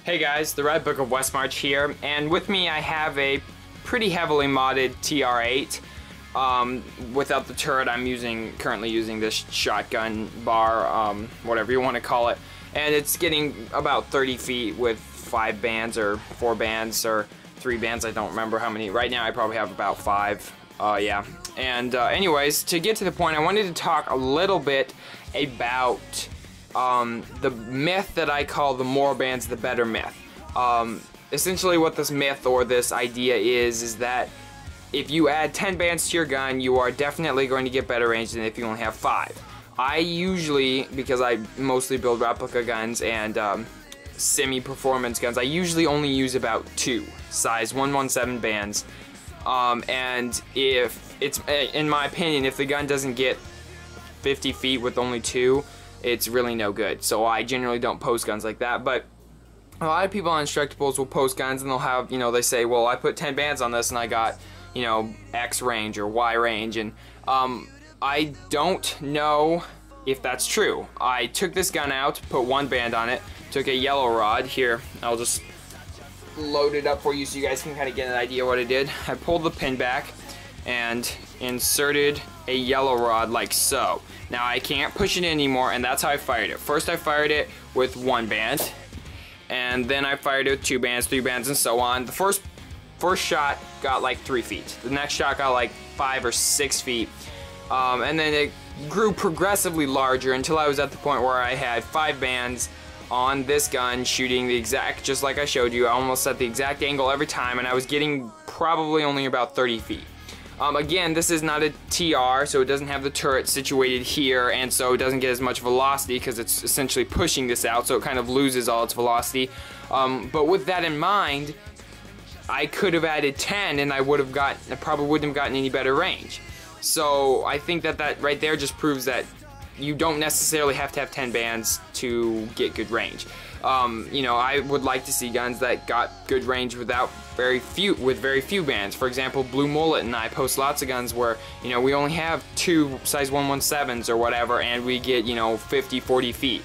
Hey guys, the Red Book of Westmarch here, and with me I have a pretty heavily modded TR8. Without the turret, I'm currently using this shotgun bar, whatever you want to call it, and it's getting about 30 feet with 5 bands or 4 bands or 3 bands. I don't remember how many. Right now I probably have about 5. Yeah. And anyways, to get to the point, I wanted to talk a little bit about the myth that I call the more bands the better myth. Essentially what this myth or this idea is that if you add 10 bands to your gun, you are definitely going to get better range than if you only have 5. I usually, because I mostly build replica guns and semi-performance guns, I usually only use about 2 size 117 bands. And if it's, in my opinion, if the gun doesn't get 50 feet with only 2, it's really no good. So I generally don't post guns like that, but a lot of people on Instructables will post guns and they'll have, you know, they say, well, I put 10 bands on this and I got, you know, X range or Y range, and I don't know if that's true. I took this gun out, put 1 band on it, took a yellow rod. Here, I'll just load it up for you so you guys can kind of get an idea what I did. I pulled the pin back and inserted a yellow rod like so. Now I can't push it anymore, and that's how I fired it. First I fired it with 1 band, and then I fired it with 2 bands, 3 bands, and so on. The first shot got like 3 feet. The next shot got like 5 or 6 feet. And then it grew progressively larger until I was at the point where I had 5 bands on this gun shooting the exact, just like I showed you, I almost at the exact angle every time, and I was getting probably only about 30 feet. Again, this is not a TR, so it doesn't have the turret situated here, and so it doesn't get as much velocity because it's essentially pushing this out, so it kind of loses all its velocity. But with that in mind, I could have added 10 and I probably wouldn't have gotten any better range. So I think that right there just proves that you don't necessarily have to have 10 bands to get good range. You know, I would like to see guns that got good range with very few bands. For example, Blue Mullet and I post lots of guns where, you know, we only have 2 size 117s or whatever, and we get, you know, 50, 40 feet.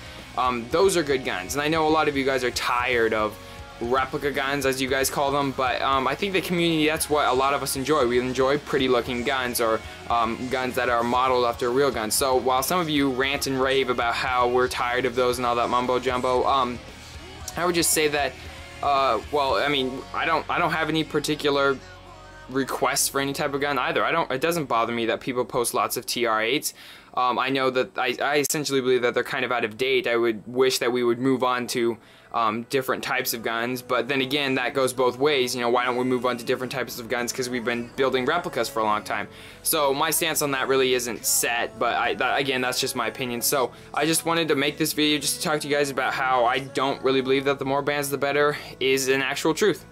Those are good guns, and I know a lot of you guys are tired of replica guns, as you guys call them, but I think the community, that's what a lot of us enjoy. We enjoy pretty looking guns, or guns that are modeled after real guns. So while some of you rant and rave about how we're tired of those and all that mumbo jumbo, I would just say that well, I mean, I don't have any particular requests for any type of gun either. It doesn't bother me that people post lots of TR8s. I know that I essentially believe that they're kind of out of date. I would wish that we would move on to different types of guns, but then again, that goes both ways. You know, why don't we move on to different types of guns, because we've been building replicas for a long time. So my stance on that really isn't set, but again, that's just my opinion. So I just wanted to make this video just to talk to you guys about how I don't really believe that the more bands the better is an actual truth.